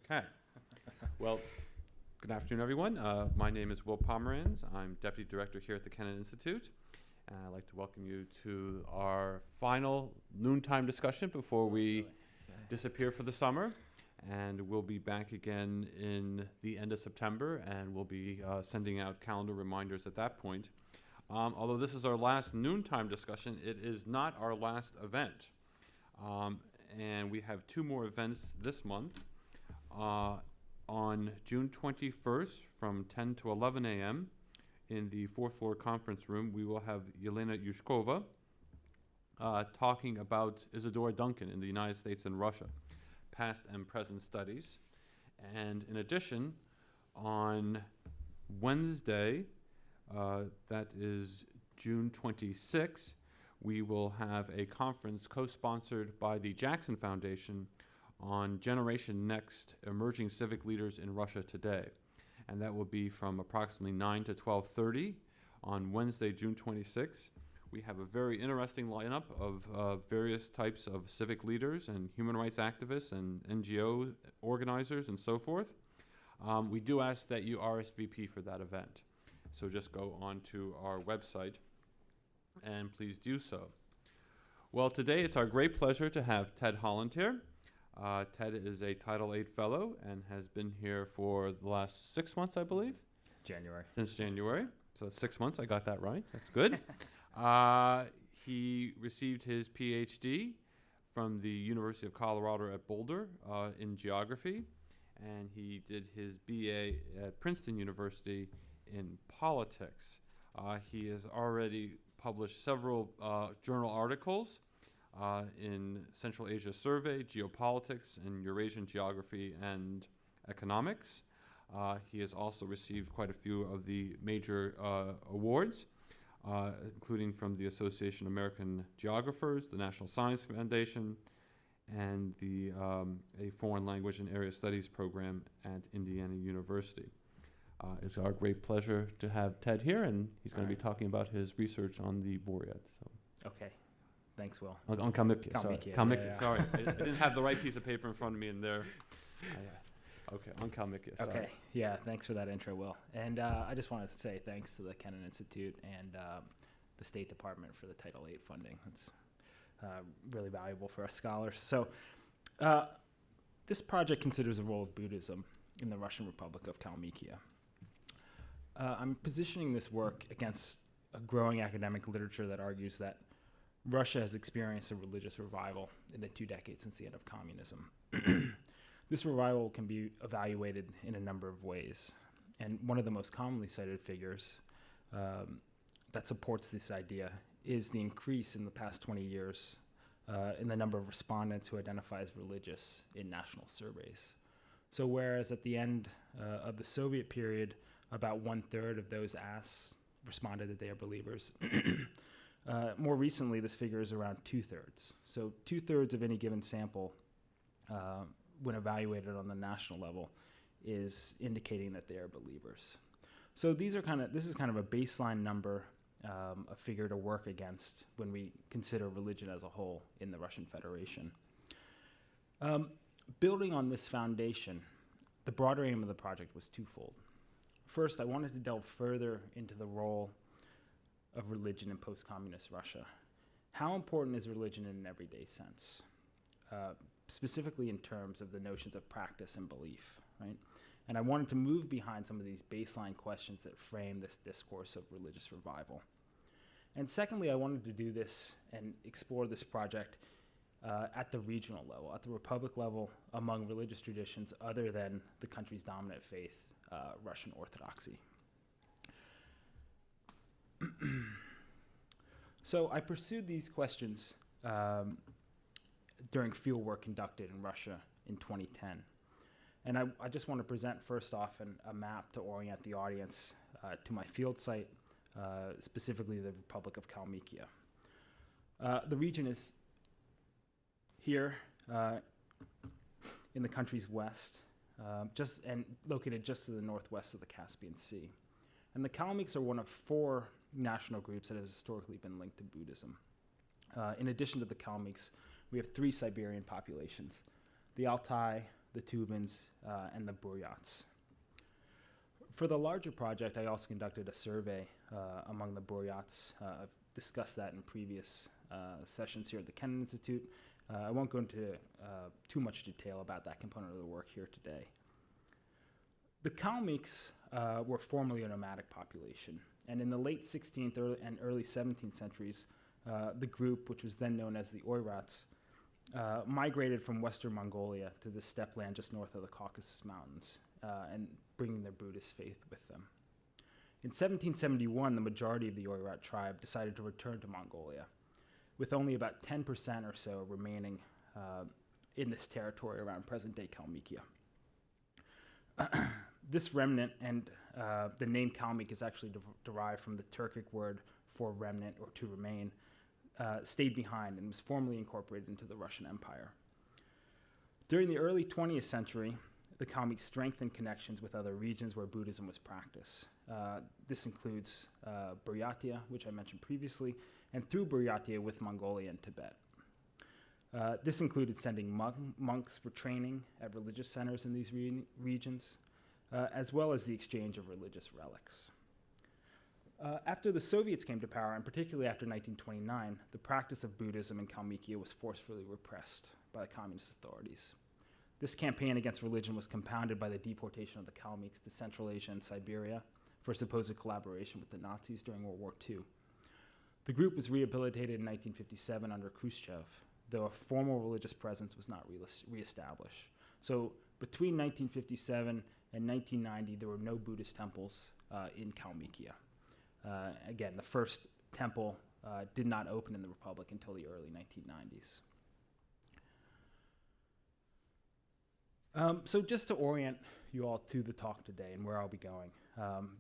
Okay. Well, good afternoon, everyone. My name is Will Pomeranz. I'm Deputy Director here at the Kennan Institute. And I'd like to welcome you to our final noontime discussion before we disappear for the summer. And we'll be back again in the end of September, and we'll be sending out calendar reminders at that point. Although this is our last noontime discussion, it is not our last event. And we have two more events this month. On June 21st from 10 to 11 a.m. in the fourth floor conference room, we will have Yelena Yushkova talking about Isadora Duncan in the United States and Russia, past and present studies. And in addition, on Wednesday, that is June 26th, we will have a conference co-sponsored by the Jackson Foundation on Generation Next, Emerging Civic Leaders in Russia Today. And that will be from approximately 9 to 12:30 on Wednesday, June 26th. We have a very interesting lineup of various types of civic leaders and human rights activists and NGO organizers and so forth. We do ask that you RSVP for that event. So just go on to our website and please do so. Well, today it's our great pleasure to have Ted Holland here. Ted is a Title VIII Fellow and has been here for the last 6 months, I believe. January. Since January. So 6 months, I got that right. That's good. He received his PhD from the University of Colorado at Boulder in geography, and he did his BA at Princeton University in politics. He has already published several journal articles in Central Asia Survey, Geopolitics, and Eurasian Geography and Economics. He has also received quite a few of the major awards, including from the Association of American Geographers, the National Science Foundation, and the a Foreign Language and Area Studies program at Indiana University. It's our great pleasure to have Ted here, and he's going to be talking about his research on the Boread. So. Okay. Thanks, Will. On Kalmykia, sorry. Kalmykia, sorry. I didn't have the right piece of paper in front of me in there. Okay, on Kalmykia, sorry. Okay, yeah, thanks for that intro, Will. And I just wanted to say thanks to the Kennan Institute and the State Department for the Title VIII funding. It's really valuable for us scholars. So this project considers the role of Buddhism in the Russian Republic of Kalmykia. I'm positioning this work against a growing academic literature that argues that Russia has experienced a religious revival in the 2 decades since the end of communism. This revival can be evaluated in a number of ways. And one of the most commonly cited figures that supports this idea is the increase in the past 20 years in the number of respondents who identify as religious in national surveys. So whereas at the end of the Soviet period, about 1/3 of those asked responded that they are believers, more recently, this figure is around 2/3. So 2/3 of any given sample, when evaluated on the national level, is indicating that they are believers. So this is kind of a baseline number, a figure to work against when we consider religion as a whole in the Russian Federation. Building on this foundation, the broader aim of the project was twofold. First, I wanted to delve further into the role of religion in post-communist Russia. How important is religion in an everyday sense, specifically in terms of the notions of practice and belief, right? And I wanted to move behind some of these baseline questions that frame this discourse of religious revival. And secondly, I wanted to do this and explore this project at the regional level, at the republic level, among religious traditions other than the country's dominant faith, Russian Orthodoxy. So I pursued these questions during fieldwork conducted in Russia in 2010. And I just want to present first off a map to orient the audience to my field site, specifically the Republic of Kalmykia. The region is here in the country's west, and located just to the northwest of the Caspian Sea. And the Kalmyks are one of 4 national groups that has historically been linked to Buddhism. In addition to the Kalmyks, we have 3 Siberian populations: the Altai, the Tuvans, and the Buryats. For the larger project, I also conducted a survey among the Buryats. I've discussed that in previous sessions here at the Kennan Institute. I won't go into too much detail about that component of the work here today. The Kalmyks were formerly a nomadic population, and in the late 16th and early 17th centuries, the group, which was then known as the Oirats, migrated from Western Mongolia to the steppe land just north of the Caucasus Mountains, and bringing their Buddhist faith with them. In 1771, the majority of the Oirat tribe decided to return to Mongolia, with only about 10% or so remaining in this territory around present-day Kalmykia. This remnant, and the name Kalmyk is actually derived from the Turkic word for remnant or to remain, stayed behind and was formally incorporated into the Russian Empire. During the early 20th century, the Kalmyks strengthened connections with other regions where Buddhism was practiced. This includes Buryatia, which I mentioned previously, and through Buryatia with Mongolia and Tibet. This included sending monks for training at religious centers in these regions, as well as the exchange of religious relics. After the Soviets came to power, and particularly after 1929, the practice of Buddhism in Kalmykia was forcefully repressed by the communist authorities. This campaign against religion was compounded by the deportation of the Kalmyks to Central Asia and Siberia for supposed collaboration with the Nazis during World War II. The group was rehabilitated in 1957 under Khrushchev, though a formal religious presence was not reestablished. So between 1957 and 1990, there were no Buddhist temples in Kalmykia. Again, the first temple did not open in the Republic until the early 1990s. So just to orient you all to the talk today and where I'll be going,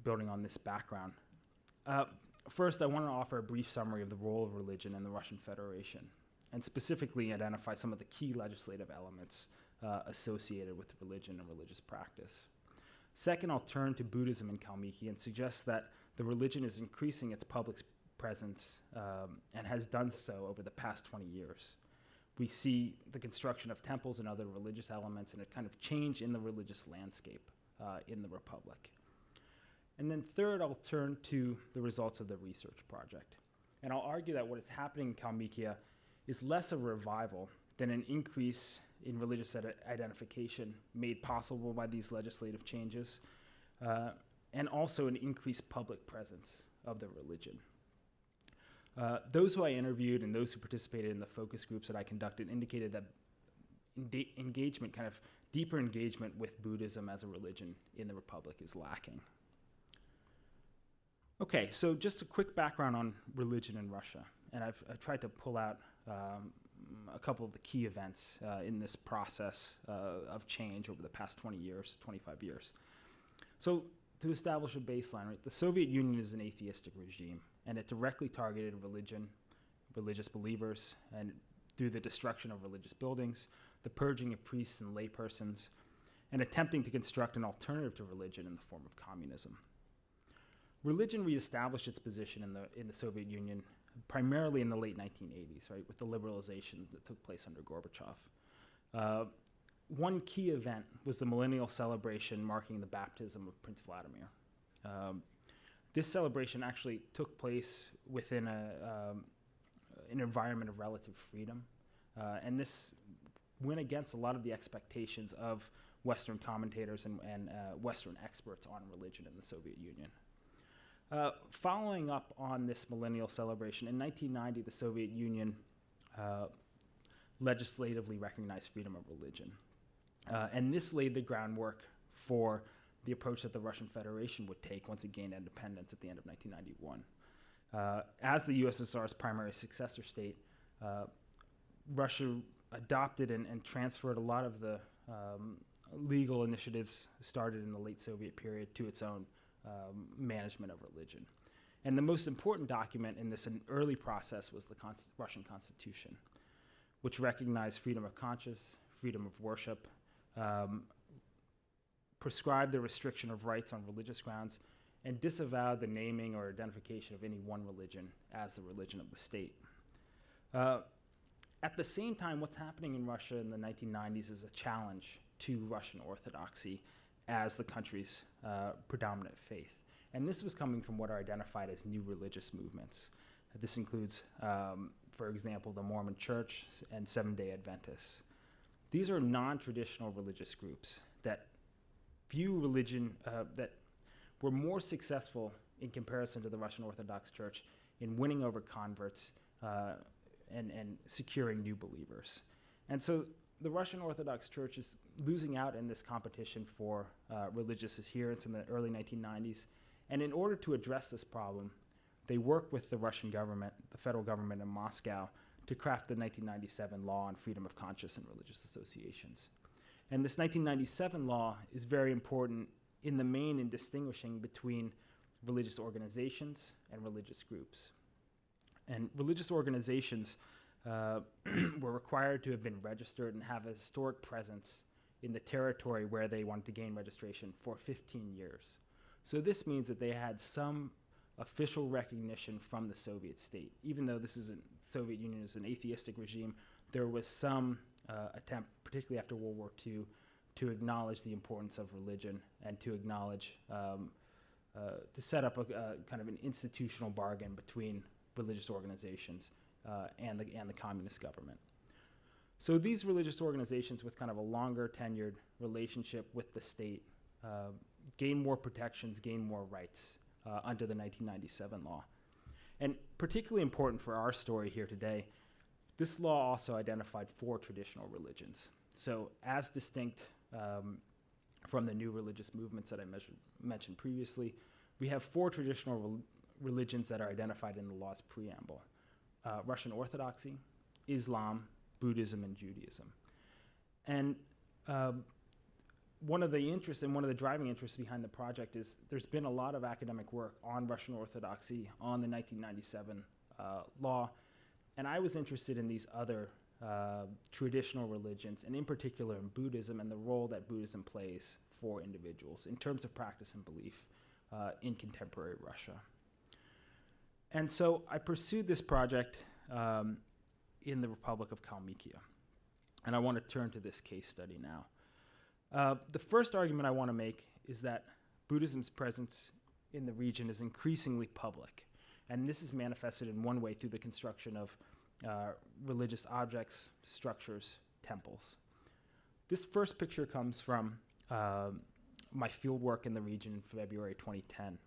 building on this background. First, I want to offer a brief summary of the role of religion in the Russian Federation, and specifically identify some of the key legislative elements associated with religion and religious practice. Second, I'll turn to Buddhism in Kalmykia and suggest that the religion is increasing its public presence and has done so over the past 20 years. We see the construction of temples and other religious elements and a kind of change in the religious landscape in the Republic. And then third, I'll turn to the results of the research project. And I'll argue that what is happening in Kalmykia is less a revival than an increase in religious identification made possible by these legislative changes, and also an increased public presence of the religion. Those who I interviewed and those who participated in the focus groups that I conducted indicated that engagement, kind of deeper engagement with Buddhism as a religion in the Republic is lacking. Okay, so just a quick background on religion in Russia. And I've tried to pull out a couple of the key events in this process of change over the past 20 years, 25 years. So to establish a baseline, right, the Soviet Union is an atheistic regime, and it directly targeted religion, religious believers, and through the destruction of religious buildings, the purging of priests and laypersons, and attempting to construct an alternative to religion in the form of communism. Religion reestablished its position in the Soviet Union primarily in the late 1980s, right, with the liberalizations that took place under Gorbachev. One key event was the millennial celebration marking the baptism of Prince Vladimir. This celebration actually took place within an environment of relative freedom, and this went against a lot of the expectations of Western commentators and Western experts on religion in the Soviet Union. Following up on this millennial celebration, in 1990, the Soviet Union legislatively recognized freedom of religion. And this laid the groundwork for the approach that the Russian Federation would take once it gained independence at the end of 1991. As the USSR's primary successor state, Russia adopted and transferred a lot of the legal initiatives started in the late Soviet period to its own management of religion. And the most important document in this early process was the Russian Constitution, which recognized freedom of conscience, freedom of worship, prescribed the restriction of rights on religious grounds, and disavowed the naming or identification of any one religion as the religion of the state. At the same time, what's happening in Russia in the 1990s is a challenge to Russian Orthodoxy as the country's predominant faith. And this was coming from what are identified as new religious movements. This includes, for example, the Mormon Church and Seventh-day Adventists. These are non-traditional religious groups that view religion, that were more successful in comparison to the Russian Orthodox Church in winning over converts and securing new believers. And so the Russian Orthodox Church is losing out in this competition for religious adherence in the early 1990s. And in order to address this problem, they work with the Russian government, the federal government in Moscow, to craft the 1997 law on freedom of conscience and religious associations. And this 1997 law is very important in the main in distinguishing between religious organizations and religious groups. And religious organizations were required to have been registered and have a historic presence in the territory where they wanted to gain registration for 15 years. So this means that they had some official recognition from the Soviet state. Even though this isn't, Soviet Union is an atheistic regime, there was some attempt, particularly after World War II, to acknowledge the importance of religion and to acknowledge, to set up a kind of an institutional bargain between religious organizations and the communist government. So these religious organizations with kind of a longer tenured relationship with the state gain more protections, gain more rights under the 1997 law. And particularly important for our story here today, this law also identified 4 traditional religions. So as distinct from the new religious movements that I mentioned previously, we have 4 traditional religions that are identified in the law's preamble: Russian Orthodoxy, Islam, Buddhism, and Judaism. And one of the interests and one of the driving interests behind the project is there's been a lot of academic work on Russian Orthodoxy, on the 1997 law, and I was interested in these other traditional religions, and in particular in Buddhism and the role that Buddhism plays for individuals in terms of practice and belief in contemporary Russia. And so I pursued this project in the Republic of Kalmykia, and I want to turn to this case study now. The first argument I want to make is that Buddhism's presence in the region is increasingly public, and this is manifested in one way through the construction of religious objects, structures, temples. This first picture comes from my field work in the region in February 2010,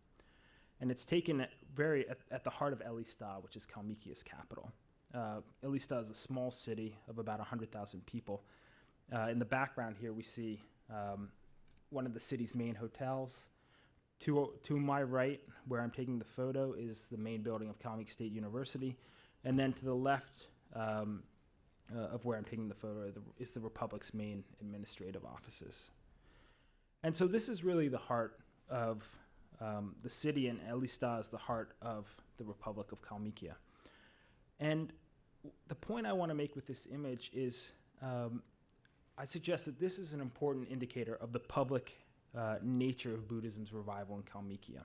and it's taken at the heart of Elista, which is Kalmykia's capital. Elista is a small city of about 100,000 people. In the background here, we see one of the city's main hotels. To my right, where I'm taking the photo, is the main building of Kalmykia State University. And then to the left of where I'm taking the photo is the Republic's main administrative offices. And so this is really the heart of the city, and Elista is the heart of the Republic of Kalmykia. And the point I want to make with this image is I suggest that this is an important indicator of the public nature of Buddhism's revival in Kalmykia.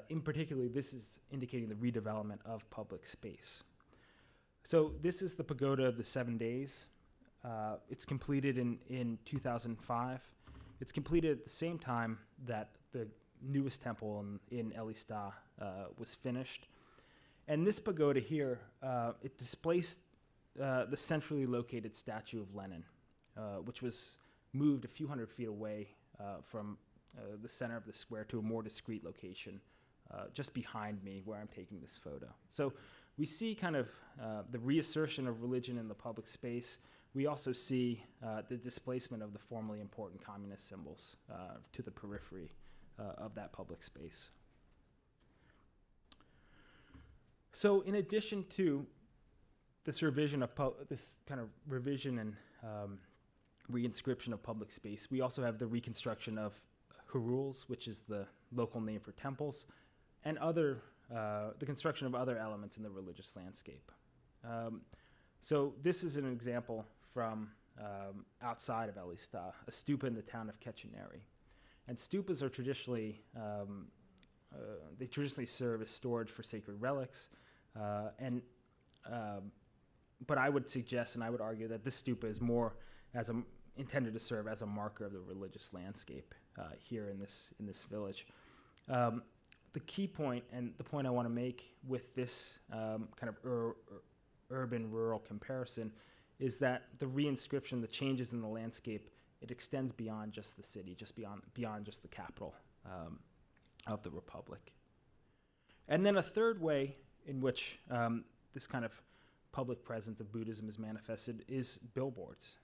In particular, this is indicating the redevelopment of public space. So this is the pagoda of the 7 days. It's completed in 2005. It's completed at the same time that the newest temple in Elista was finished. And this pagoda here, it displaced the centrally located statue of Lenin, which was moved a few hundred feet away from the center of the square to a more discreet location just behind me where I'm taking this photo. So we see kind of the reassertion of religion in the public space. We also see the displacement of the formerly important communist symbols to the periphery of that public space. So in addition to this revision of this kind of revision and reinscription of public space, we also have the reconstruction of huruls, which is the local name for temples, and the construction of other elements in the religious landscape. So this is an example from outside of Elista, a stupa in the town of Kecheneri. And stupas are traditionally, they traditionally serve as storage for sacred relics, but I would suggest and I would argue that this stupa is more intended to serve as a marker of the religious landscape here in this village. The key point, and the point I want to make with this kind of urban-rural comparison, is that the reinscription, the changes in the landscape, it extends beyond just the city, just beyond just the capital of the republic. And then a third way in which this kind of public presence of Buddhism is manifested is billboards.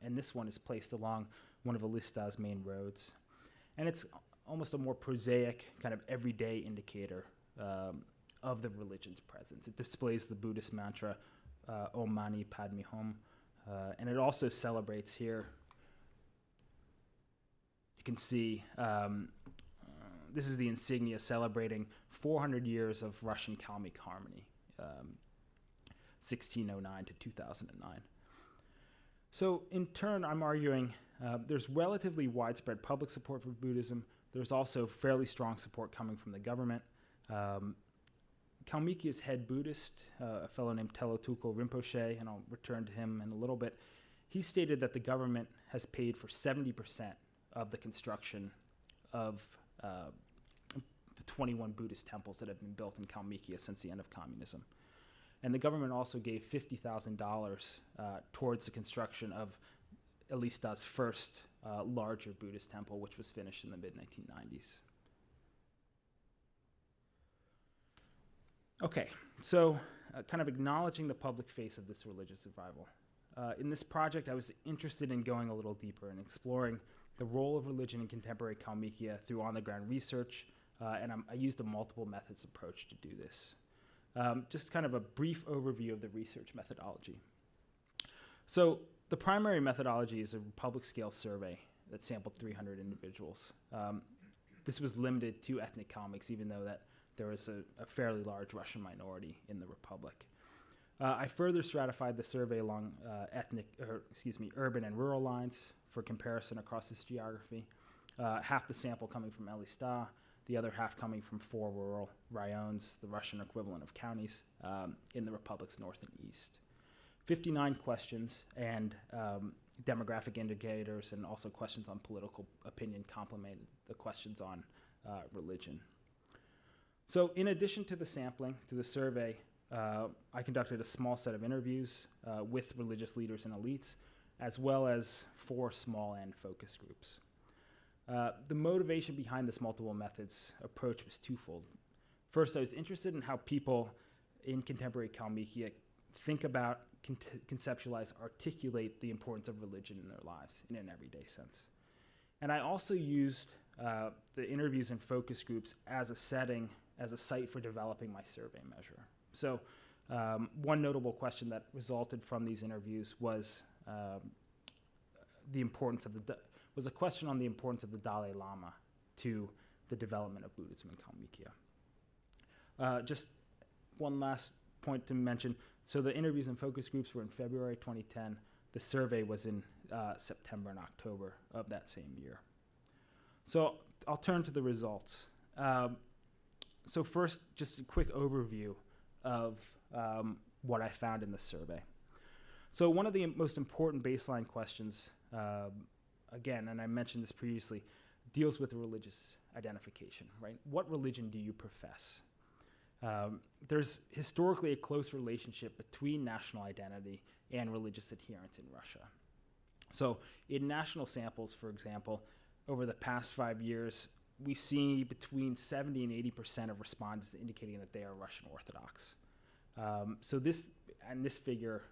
And this one is placed along one of Alista's main roads. And it's almost a more prosaic, kind of everyday indicator of the religion's presence. It displays the Buddhist mantra, Om Mani Padme Hum, and it also celebrates here. You can see this is the insignia celebrating 400 years of Russian Kalmyk harmony, 1609 to 2009. So in turn, I'm arguing there's relatively widespread public support for Buddhism. There's also fairly strong support coming from the government. Kalmykia's head Buddhist, a fellow named Telotuko Rinpoche, and I'll return to him in a little bit, he stated that the government has paid for 70% of the construction of the 21 Buddhist temples that have been built in Kalmykia since the end of communism. And the government also gave $50,000 towards the construction of Alista's first larger Buddhist temple, which was finished in the mid-1990s. Okay, so kind of acknowledging the public face of this religious revival. In this project, I was interested in going a little deeper and exploring the role of religion in contemporary Kalmykia through on-the-ground research, and I used a multiple methods approach to do this. Just kind of a brief overview of the research methodology. So the primary methodology is a public scale survey that sampled 300 individuals. This was limited to ethnic Kalmyks, even though that there was a fairly large Russian minority in the Republic. I further stratified the survey along urban and rural lines for comparison across this geography. Half the sample coming from Elista, the other half coming from 4 rural rayons, the Russian equivalent of counties, in the Republic's north and east. 59 questions and demographic indicators and also questions on political opinion complemented the questions on religion. So in addition to the sampling, to the survey, I conducted a small set of interviews with religious leaders and elites, as well as 4 small N focus groups. The motivation behind this multiple methods approach was twofold. First, I was interested in how people in contemporary Kalmykia think about, conceptualize, articulate the importance of religion in their lives in an everyday sense. And I also used the interviews and focus groups as a setting, as a site for developing my survey measure. So one notable question that resulted from these interviews was a question on the importance of the Dalai Lama to the development of Buddhism in Kalmykia. Just one last point to mention. So the interviews and focus groups were in February 2010. The survey was in September and October of that same year. So I'll turn to the results. So first, just a quick overview of what I found in the survey. So one of the most important baseline questions, again, and I mentioned this previously, deals with religious identification, right? What religion do you profess? There's historically a close relationship between national identity and religious adherence in Russia. So in national samples, for example, over the past 5 years, we see between 70 and 80% of respondents indicating that they are Russian Orthodox. So this figure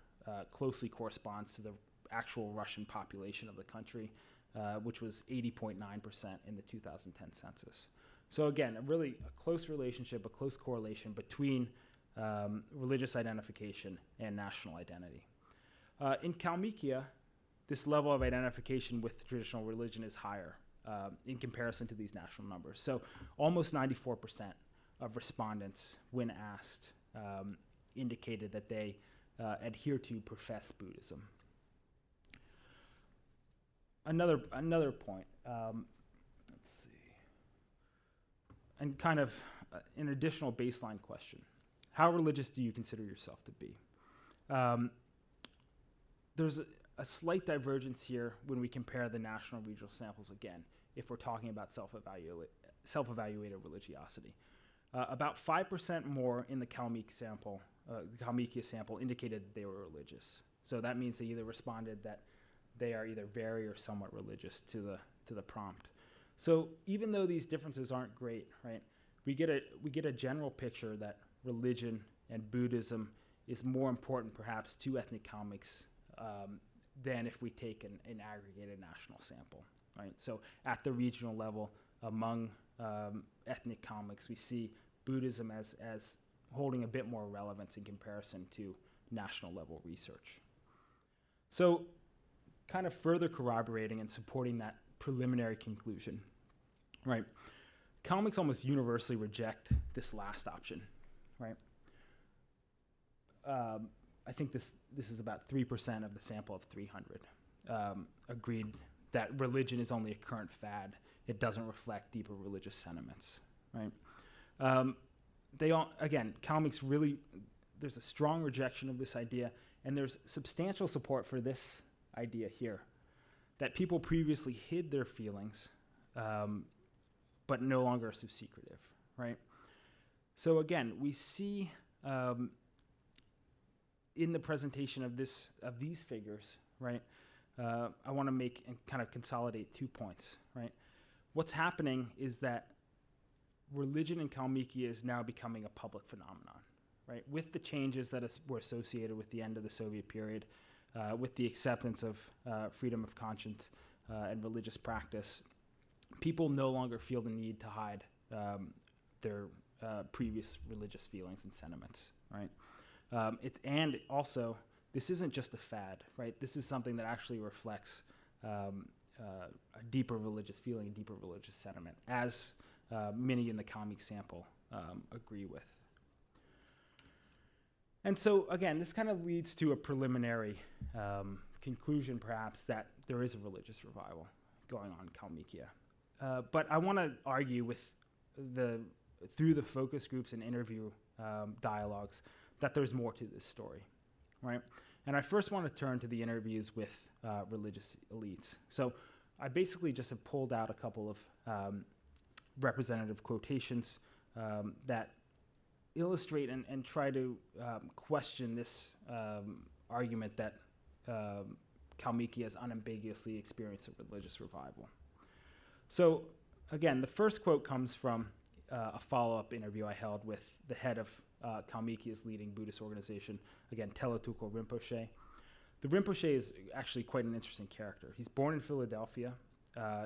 closely corresponds to the actual Russian population of the country, which was 80.9% in the 2010 census. So again, a close relationship, a close correlation between religious identification and national identity. In Kalmykia, this level of identification with traditional religion is higher in comparison to these national numbers. So almost 94% of respondents, when asked, indicated that they adhere to, profess Buddhism. Another point, let's see, and kind of an additional baseline question. How religious do you consider yourself to be? There's a slight divergence here when we compare the national and regional samples again, if we're talking about self-evaluated religiosity. About 5% more in the Kalmykia sample indicated that they were religious. So that means they either responded that they are either very or somewhat religious to the prompt. So even though these differences aren't great, right, we get a general picture that religion and Buddhism is more important perhaps to ethnic Kalmyks than if we take an aggregated national sample, right? So at the regional level, among ethnic Kalmyks, we see Buddhism as holding a bit more relevance in comparison to national level research. So kind of further corroborating and supporting that preliminary conclusion, right? Kalmyks almost universally reject this last option, right? I think this is about 3% of the sample of 300 agreed that religion is only a current fad. It doesn't reflect deeper religious sentiments, right? Kalmyks really, there's a strong rejection of this idea, and there's substantial support for this idea here, that people previously hid their feelings, but no longer are so secretive, right? So again, we see in the presentation of these figures, right, I want to make and kind of consolidate 2 points, right? What's happening is that religion in Kalmykia is now becoming a public phenomenon, right? With the changes that were associated with the end of the Soviet period, with the acceptance of freedom of conscience and religious practice, people no longer feel the need to hide their previous religious feelings and sentiments, right? And also, this isn't just a fad, right? This is something that actually reflects a deeper religious feeling, a deeper religious sentiment, as many in the Kalmyk sample agree with. And so, again, this kind of leads to a preliminary conclusion, perhaps, that there is a religious revival going on in Kalmykia. But I want to argue through the focus groups and interview dialogues that there's more to this story, right? And I first want to turn to the interviews with religious elites. So I basically just have pulled out a couple of representative quotations that illustrate and try to question this argument that Kalmykia has unambiguously experienced a religious revival. So again, the first quote comes from a follow-up interview I held with the head of Kalmykia's leading Buddhist organization, again, Telotukul Rinpoche. The Rinpoche is actually quite an interesting character. He's born in Philadelphia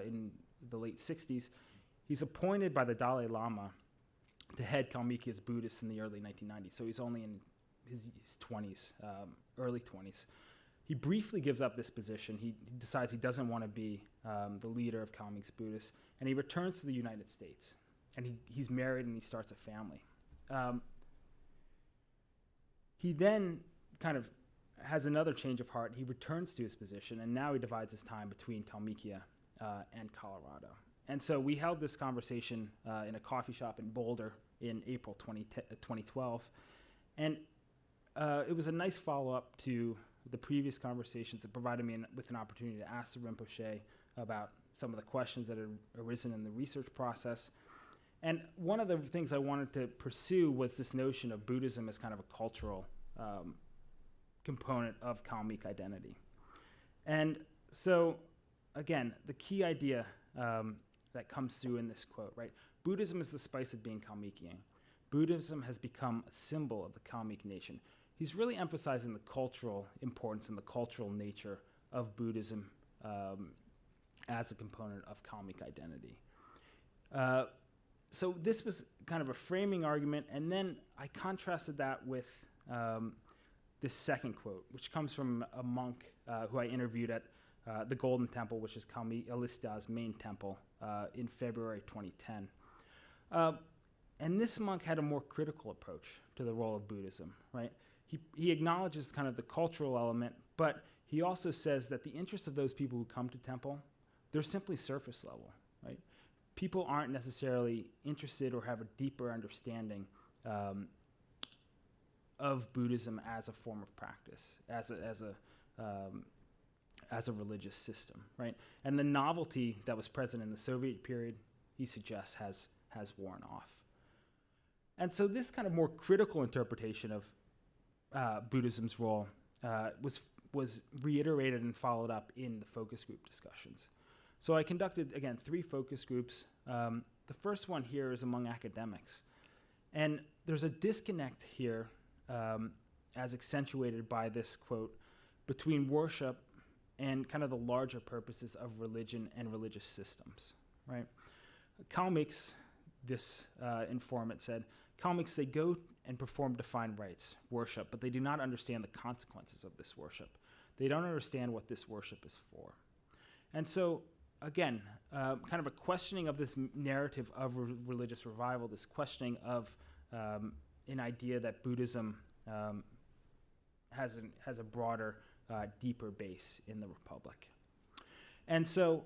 in the late 60s. He's appointed by the Dalai Lama to head Kalmykia's Buddhists in the early 1990s, so he's only in his 20s, early 20s. He briefly gives up this position. He decides he doesn't want to be the leader of Kalmyk's Buddhists, and he returns to the United States. And he's married and he starts a family. He then kind of has another change of heart. He returns to his position, and now he divides his time between Kalmykia and Colorado. And so we held this conversation in a coffee shop in Boulder in April 2012. And it was a nice follow-up to the previous conversations that provided me with an opportunity to ask the Rinpoche about some of the questions that had arisen in the research process. And one of the things I wanted to pursue was this notion of Buddhism as kind of a cultural component of Kalmyk identity. And so, again, the key idea that comes through in this quote, right? Buddhism is the spice of being Kalmykian. Buddhism has become a symbol of the Kalmyk nation. He's really emphasizing the cultural importance and the cultural nature of Buddhism as a component of Kalmyk identity. So this was kind of a framing argument, and then I contrasted that with this second quote, which comes from a monk who I interviewed at the Golden Temple, which is Kalmy Alista's main temple, in February 2010. And this monk had a more critical approach to the role of Buddhism, right? He acknowledges kind of the cultural element, but he also says that the interests of those people who come to temple, they're simply surface level, right? People aren't necessarily interested or have a deeper understanding of Buddhism as a form of practice, as a as a religious system, right? And the novelty that was present in the Soviet period, he suggests, has worn off. And so this kind of more critical interpretation of Buddhism's role was reiterated and followed up in the focus group discussions. So I conducted, again, 3 focus groups. The first one here is among academics. And there's a disconnect here, as accentuated by this quote, between worship and kind of the larger purposes of religion and religious systems, right? Kalmyks, this informant said, Kalmyks, they go and perform defined rites, worship, but they do not understand the consequences of this worship. They don't understand what this worship is for. And so, again, kind of a questioning of this narrative of religious revival, this questioning of an idea that Buddhism has a broader, deeper base in the Republic. And so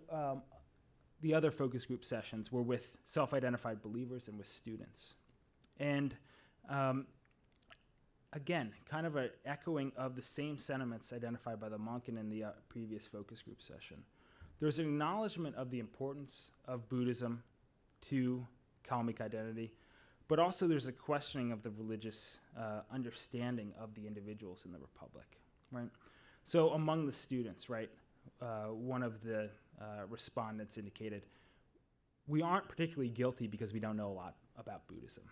the other focus group sessions were with self-identified believers and with students. And again, kind of an echoing of the same sentiments identified by the monk and in the previous focus group session. There's an acknowledgement of the importance of Buddhism to Kalmyk identity, but also there's a questioning of the religious understanding of the individuals in the Republic, right? So among the students, right, one of the respondents indicated, we aren't particularly guilty because we don't know a lot about Buddhism.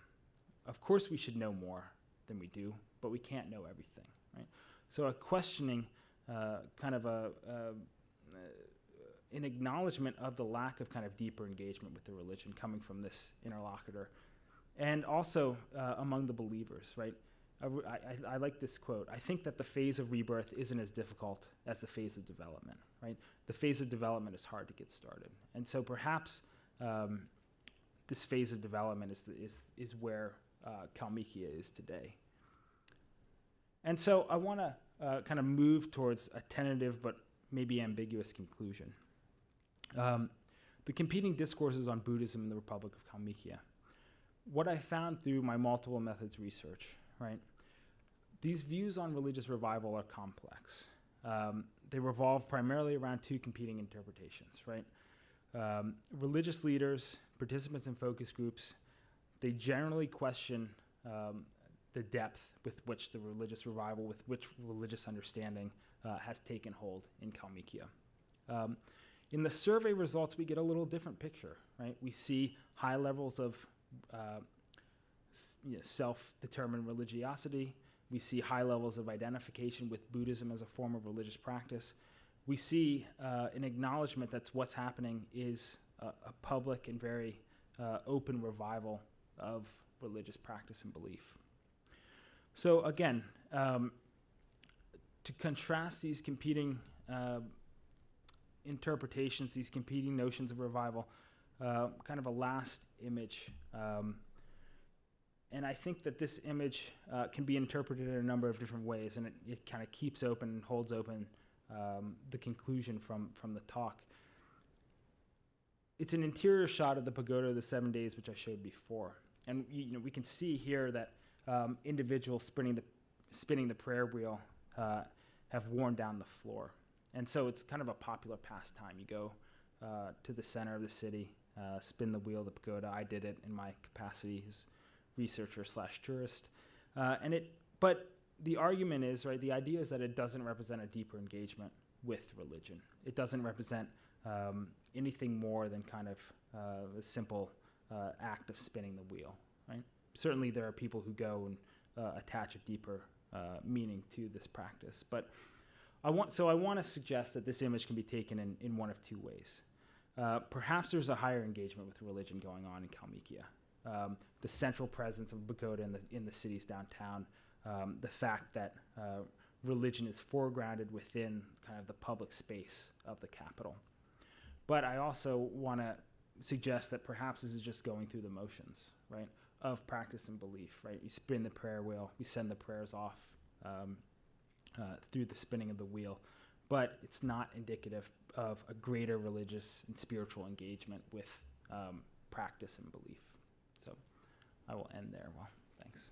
Of course we should know more than we do, but we can't know everything, right? So a questioning, kind of an acknowledgement of the lack of kind of deeper engagement with the religion coming from this interlocutor. And also among the believers, right? I like this quote. I think that the phase of rebirth isn't as difficult as the phase of development, right? The phase of development is hard to get started. And so perhaps this phase of development is where Kalmykia is today. And so I want to kind of move towards a tentative but maybe ambiguous conclusion. The competing discourses on Buddhism in the Republic of Kalmykia. What I found through my multiple methods research, right? These views on religious revival are complex. They revolve primarily around 2 competing interpretations, right? Religious leaders, participants in focus groups, they generally question the depth with which the religious revival, with which religious understanding has taken hold in Kalmykia. In the survey results, we get a little different picture, right? We see high levels of self-determined religiosity. We see high levels of identification with Buddhism as a form of religious practice. We see an acknowledgement that what's happening is a public and very open revival of religious practice and belief. So again, to contrast these competing interpretations, these competing notions of revival, kind of a last image. And I think that this image can be interpreted in a number of different ways, and it kind of keeps open and holds open the conclusion from the talk. It's an interior shot of the Pagoda of the 7 Days, which I showed before. And we can see here that individuals spinning the prayer wheel have worn down the floor. And so it's kind of a popular pastime. You go to the center of the city, spin the wheel of the pagoda. I did it in my capacity as researcher/tourist. But the argument is, right, the idea is that it doesn't represent a deeper engagement with religion. It doesn't represent anything more than kind of a simple act of spinning the wheel, right? Certainly there are people who go and attach a deeper meaning to this practice. But I want to suggest that this image can be taken in one of 2 ways. Perhaps there's a higher engagement with religion going on in Kalmykia. The central presence of pagoda in the city's downtown, the fact that religion is foregrounded within kind of the public space of the capital. But I also want to suggest that perhaps this is just going through the motions, right, of practice and belief, right? You spin the prayer wheel, we send the prayers off through the spinning of the wheel, but it's not indicative of a greater religious and spiritual engagement with practice and belief. So I will end there. Well, thanks.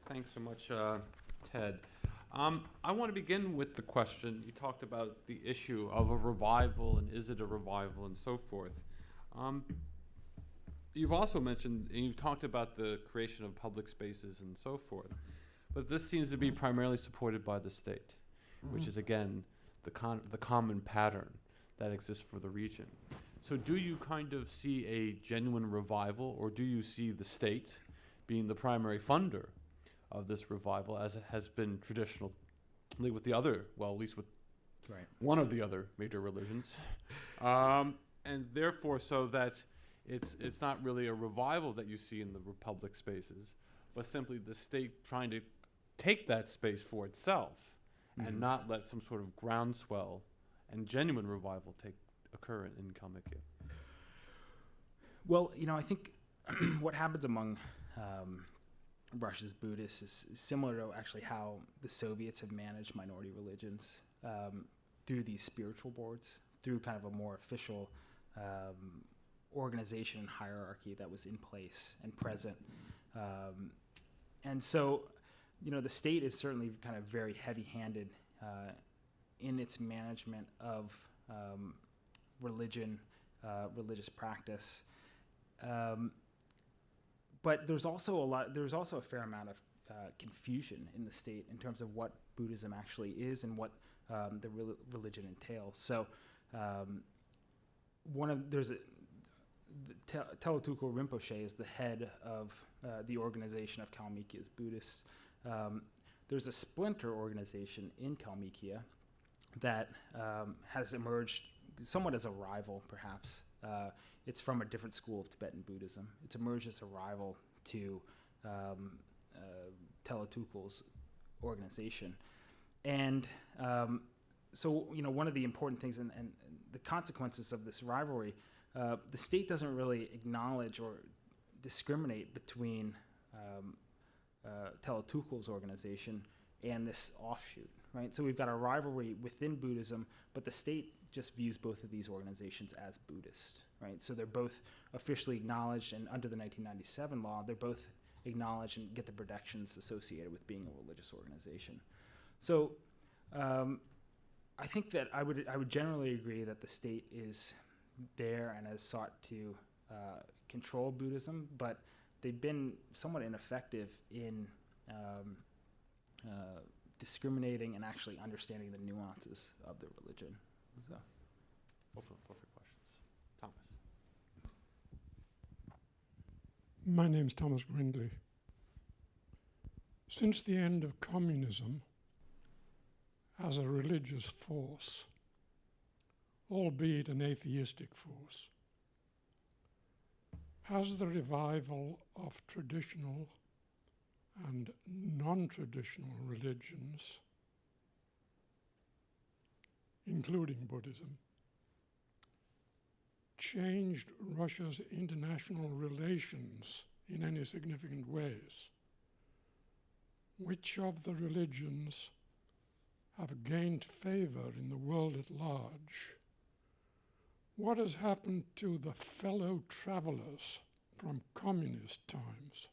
Thanks so much, Ted. I want to begin with the question. You talked about the issue of a revival and is it a revival and so forth. You've also mentioned, and you've talked about the creation of public spaces and so forth, but this seems to be primarily supported by the state, which is again the common pattern that exists for the region. So do you kind of see a genuine revival, or do you see the state being the primary funder of this revival, as it has been traditionally with the other, well, at least with one of the other major religions, and therefore so that it's not really a revival that you see in the public spaces, but simply the state trying to take that space for itself and not let some sort of groundswell and genuine revival occur in Kalmykia? Well, I think what happens among Russia's Buddhists is similar to actually how the Soviets have managed minority religions through these spiritual boards, through kind of a more official organization and hierarchy that was in place and present. And so, the state is certainly kind of very heavy-handed in its management of religion, religious practice. But there's also a fair amount of confusion in the state in terms of what Buddhism actually is and what the religion entails. So, Teotukul Rinpoche is the head of the organization of Kalmykia's Buddhists. There's a splinter organization in Kalmykia that has emerged somewhat as a rival, perhaps. It's from a different school of Tibetan Buddhism. It's emerged as a rival to Teotukul's organization. And so, one of the important things and the consequences of this rivalry, the state doesn't really acknowledge or discriminate between Teotukul's organization and this offshoot, right? So we've got a rivalry within Buddhism, but the state just views both of these organizations as Buddhist, right? So they're both officially acknowledged, and under the 1997 law, they're both acknowledged and get the protections associated with being a religious organization. So I think that I would generally agree that the state is there and has sought to control Buddhism, but they've been somewhat ineffective in discriminating and actually understanding the nuances of the religion. So, Open the floor for questions. Thomas. My name's Thomas Grindley. Since the end of communism as a religious force, albeit an atheistic force, has the revival of traditional and non-traditional religions, including Buddhism, changed Russia's international relations in any significant ways? Which of the religions have gained favor in the world at large? What has happened to the fellow travelers from communist times?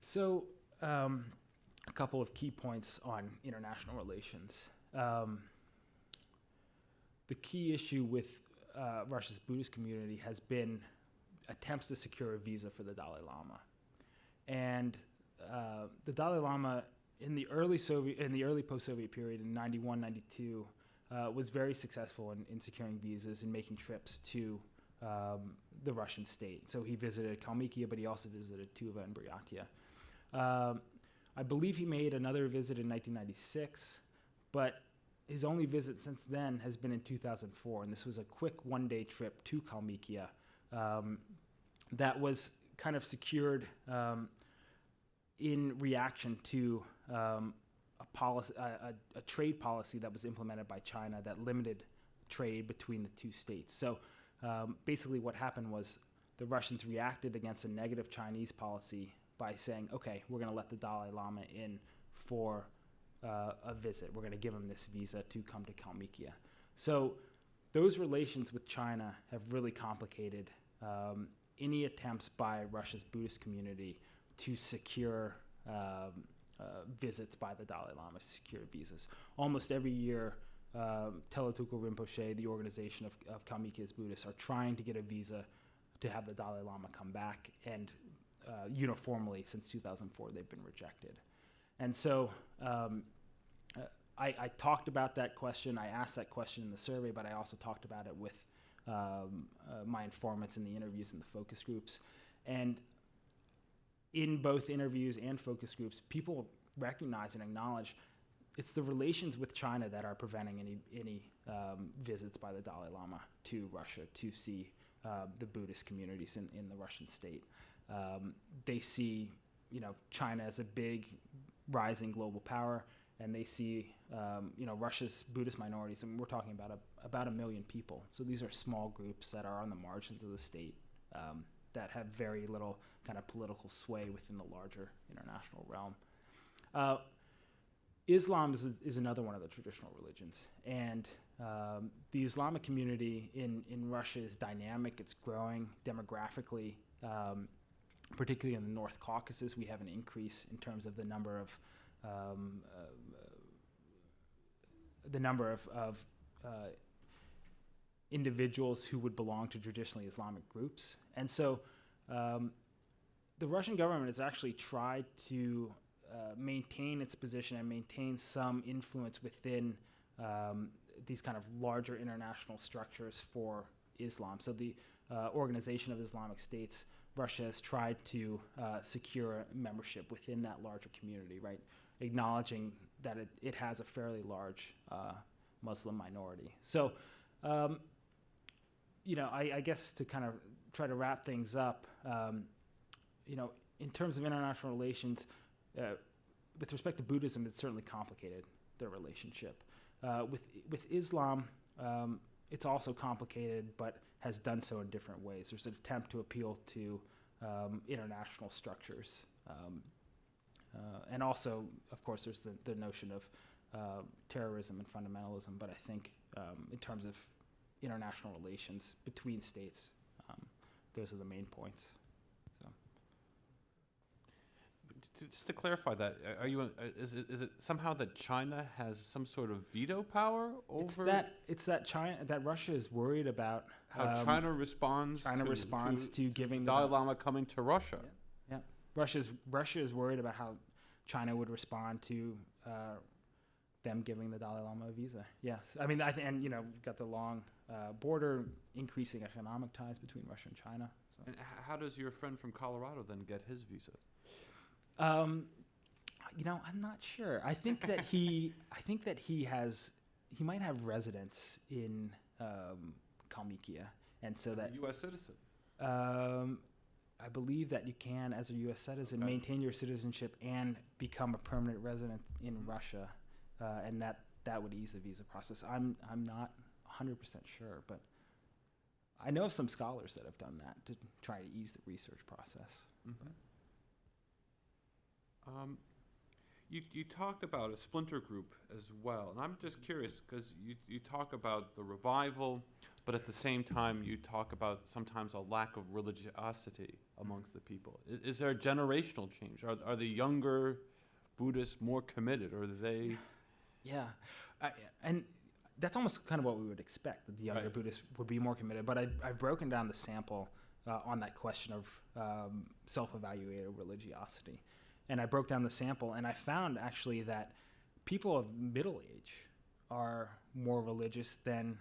So, a couple of key points on international relations. The key issue with Russia's Buddhist community has been attempts to secure a visa for the Dalai Lama. And the Dalai Lama in the early post-Soviet period in 91, 92 was very successful in securing visas and making trips to the Russian state. So he visited Kalmykia, but he also visited Tuva and Buryatia. I believe he made another visit in 1996, but his only visit since then has been in 2004, and this was a quick one-day trip to Kalmykia that was kind of secured in reaction to a trade policy that was implemented by China that limited trade between the two states. So basically what happened was the Russians reacted against a negative Chinese policy by saying, okay, we're going to let the Dalai Lama in for a visit. We're going to give him this visa to come to Kalmykia. So those relations with China have really complicated any attempts by Russia's Buddhist community to secure visits by the Dalai Lama, secure visas. Almost every year, Telotukul Rinpoche, the organization of Kalmykya's Buddhists, are trying to get a visa to have the Dalai Lama come back, and uniformly since 2004 they've been rejected. And so I talked about that question, I asked that question in the survey, but I also talked about it with my informants in the interviews and the focus groups. And in both interviews and focus groups, people recognize and acknowledge it's the relations with China that are preventing any visits by the Dalai Lama to Russia to see the Buddhist communities in the Russian state. They see, China as a big rising global power, and they see, Russia's Buddhist minorities, and we're talking about 1 million people. So these are small groups that are on the margins of the state that have very little kind of political sway within the larger international realm. Islam is another one of the traditional religions, and the Islamic community in Russia is dynamic. It's growing demographically, particularly in the North Caucasus. We have an increase in terms of the number of individuals who would belong to traditionally Islamic groups. And so the Russian government has actually tried to maintain its position and maintain some influence within these kind of larger international structures for Islam. So the Organization of Islamic States, Russia has tried to secure membership within that larger community, right? Acknowledging that it has a fairly large Muslim minority. So, I guess to kind of try to wrap things up, in terms of international relations, with respect to Buddhism, it's certainly complicated, their relationship. With Islam, it's also complicated, but has done so in different ways. There's an attempt to appeal to international structures. And also, of course, there's the notion of terrorism and fundamentalism, but I think in terms of international relations between states, those are the main points. So. Just to clarify that, is it somehow that China has some sort of veto power over? It's that Russia is worried about how China responds. To giving the Dalai Lama coming to Russia. Yeah. Russia is worried about how China would respond to them giving the Dalai Lama a visa. Yes, I mean, we've got the long border, increasing economic ties between Russia and China. So. And how does your friend from Colorado then get his visa? I'm not sure. I think that he might have residence in Kalmykia, and so that U.S. citizen. I believe that you can, as a U.S. citizen, maintain your citizenship and become a permanent resident in Russia, and that would ease the visa process. I'm not 100% sure, but I know of some scholars that have done that to try to ease the research process. Mm-hmm. You talked about a splinter group as well, and I'm just curious because you talk about the revival, but at the same time you talk about sometimes a lack of religiosity amongst the people. Is there a generational change? Are the younger Buddhists more committed, or are they? Yeah, and that's almost kind of what we would expect, that the younger Buddhists would be more committed. But I've broken down the sample on that question of self-evaluated religiosity. And I broke down the sample, and I found actually that people of middle age are more religious than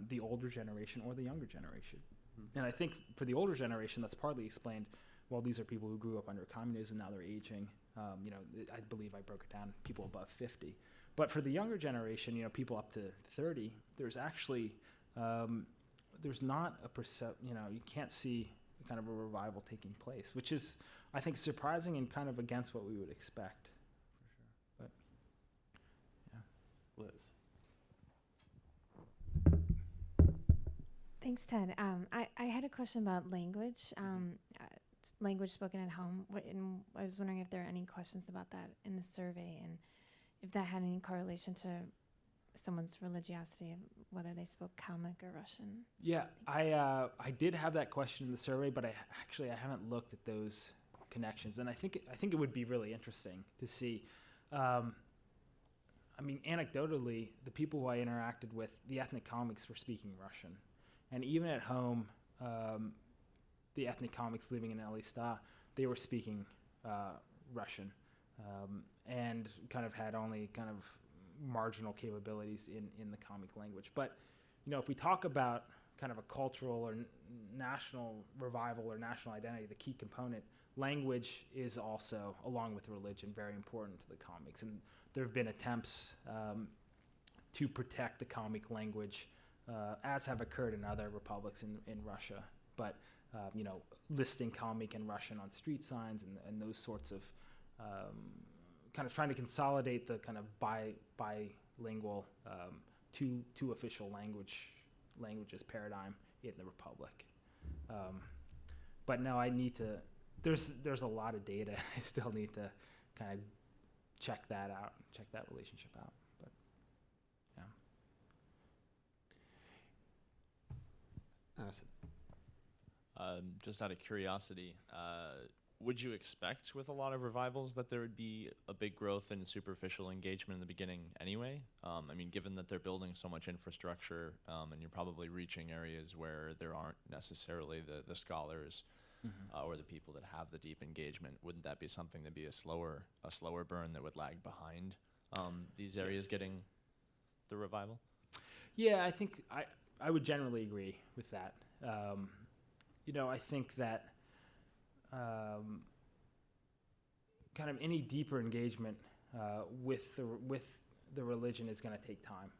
the older generation or the younger generation. Mm-hmm. And I think for the older generation, that's partly explained, well, these are people who grew up under communism, now they're aging. I believe I broke it down, people above 50. But for the younger generation, people up to 30, there's actually, there's not a you can't see kind of a revival taking place, which is, I think, surprising and kind of against what we would expect, for sure. But Liz. Thanks, Ted. I had a question about language, language spoken at home. And I was wondering if there are any questions about that in the survey, and if that had any correlation to someone's religiosity, whether they spoke Kalmyk or Russian? Yeah, I did have that question in the survey, but I haven't looked at those connections, and I think it would be really interesting to see. I mean, anecdotally, the people who I interacted with, the ethnic Kalmyks were speaking Russian, and even at home, the ethnic Kalmyks living in Elista, they were speaking Russian, and kind of had only kind of marginal capabilities in the Kalmyk language. But, if we talk about kind of a cultural or national revival or national identity, the key component, language is also, along with religion, very important to the Kalmyks. And there have been attempts to protect the Kalmyk language, as have occurred in other republics in Russia. But, listing Kalmyk and Russian on street signs and those sorts of kind of trying to consolidate the kind of bilingual two official languages paradigm in the republic. But no, I need to. There's a lot of data. I still need to kind of check that out, check that relationship out. But yeah. Just out of curiosity, would you expect with a lot of revivals that there would be a big growth in superficial engagement in the beginning anyway? I mean, given that they're building so much infrastructure, and you're probably reaching areas where there aren't necessarily the scholars or the people that have the deep engagement, wouldn't that be something to be a slower burn that would lag behind these areas getting the revival? Yeah, I think I would generally agree with that. I think that kind of any deeper engagement with the religion is going to take time,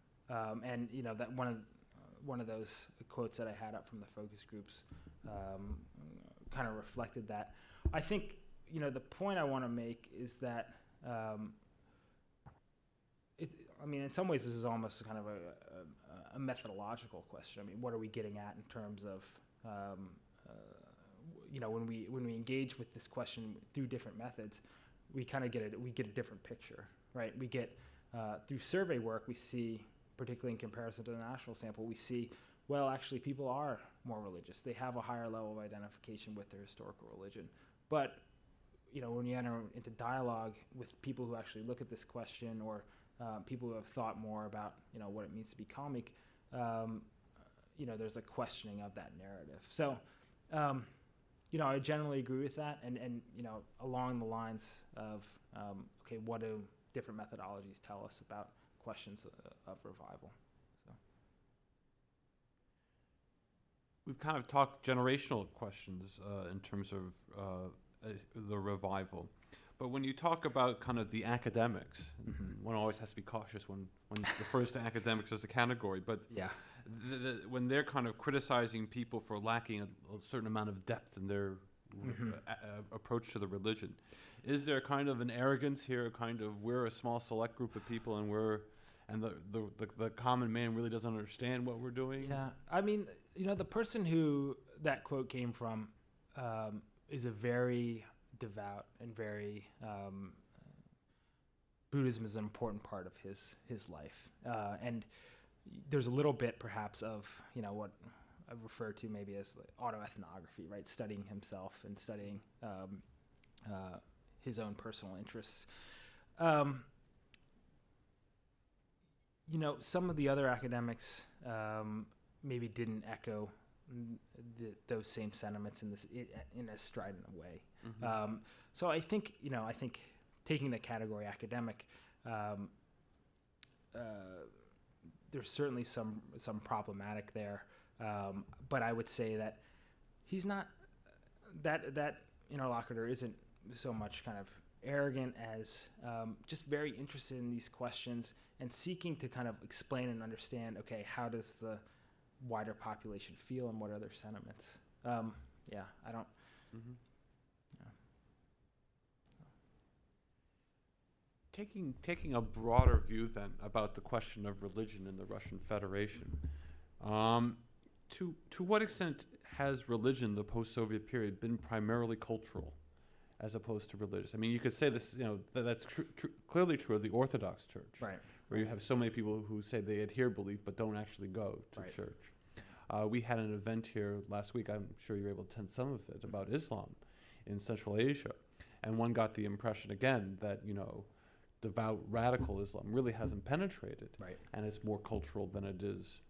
and that one of those quotes that I had up from the focus groups kind of reflected that. I think the point I want to make is that in some ways this is almost kind of a methodological question. I mean, what are we getting at in terms of when we engage with this question through different methods, we kind of get a different picture, right? We get through survey work, we see, particularly in comparison to the national sample, we see, well, actually people are more religious. They have a higher level of identification with their historical religion. But when you enter into dialogue with people who actually look at this question, or people who have thought more about what it means to be Kalmyk, there's a questioning of that narrative. So I generally agree with that, and along the lines of okay, what do different methodologies tell us about questions of revival? So We've kind of talked generational questions in terms of the revival. But when you talk about kind of the academics, one always has to be cautious when refers to academics as a category, but yeah. When they're kind of criticizing people for lacking a certain amount of depth in their approach to the religion, is there kind of an arrogance here, kind of we're a small select group of people and the common man really doesn't understand what we're doing? Yeah, I mean, the person who that quote came from is a very devout and very Buddhism is an important part of his life, and there's a little bit perhaps of what I refer to maybe as like autoethnography, right? Studying himself and studying his own personal interests. Some of the other academics maybe didn't echo those same sentiments in a strident way. So I think taking the category academic, there's certainly some problematic there, but I would say that he's not that interlocutor isn't so much kind of arrogant as just very interested in these questions and seeking to kind of explain and understand, okay, how does the wider population feel and what are their sentiments? Yeah, I don't. Taking a broader view then about the question of religion in the Russian Federation, to what extent has religion, the post-Soviet period, been primarily cultural as opposed to religious? I mean, you could say this, that's clearly true of the Orthodox Church. Right. where you have so many people who say they adhere belief but don't actually go to Right. church. We had an event here last week, I'm sure you were able to attend some of it, about Islam in Central Asia. And one got the impression again that, devout radical Islam really hasn't penetrated. Right. And it's more cultural than it is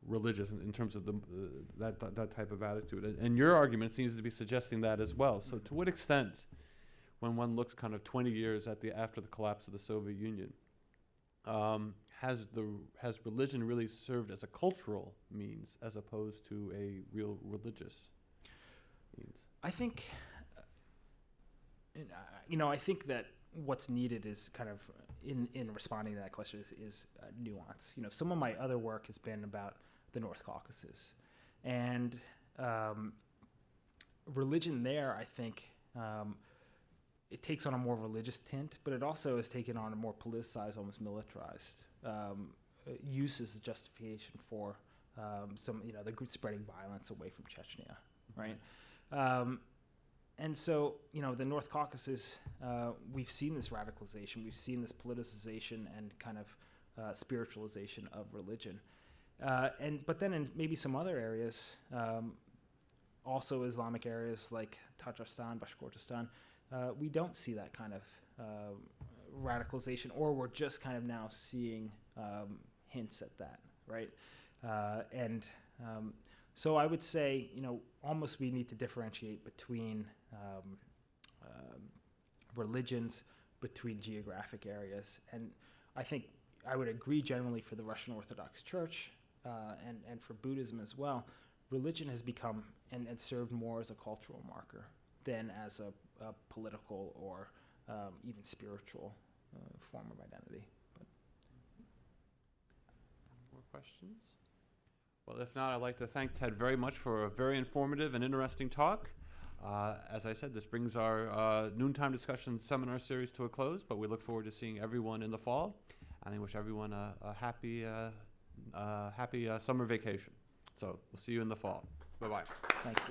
religious in terms of that type of attitude. And your argument seems to be suggesting that as well. So to what extent, when one looks kind of 20 years after the collapse of the Soviet Union, has religion really served as a cultural means as opposed to a real religious means? I think, I think that what's needed is kind of in responding to that question is nuance. Some of my other work has been about the North Caucasus, and religion there, I think, it takes on a more religious tint, but it also has taken on a more politicized, almost militarized use as a justification for the spreading violence away from Chechnya, right? And so, the North Caucasus, we've seen this radicalization, we've seen this politicization and kind of spiritualization of religion. But then in maybe some other areas, also Islamic areas like Tajikistan, Bashkortostan, we don't see that kind of radicalization, or we're just kind of now seeing hints at that, right? So I would say, almost we need to differentiate between religions, between geographic areas. And I think I would agree generally for the Russian Orthodox Church and for Buddhism as well, religion has become and served more as a cultural marker than as a political or even spiritual form of identity. But More questions? Well, if not, I'd like to thank Ted very much for a very informative and interesting talk. As I said, this brings our noontime discussion seminar series to a close, but we look forward to seeing everyone in the fall, and I wish everyone a happy summer vacation. So we'll see you in the fall. Bye-bye. thanks.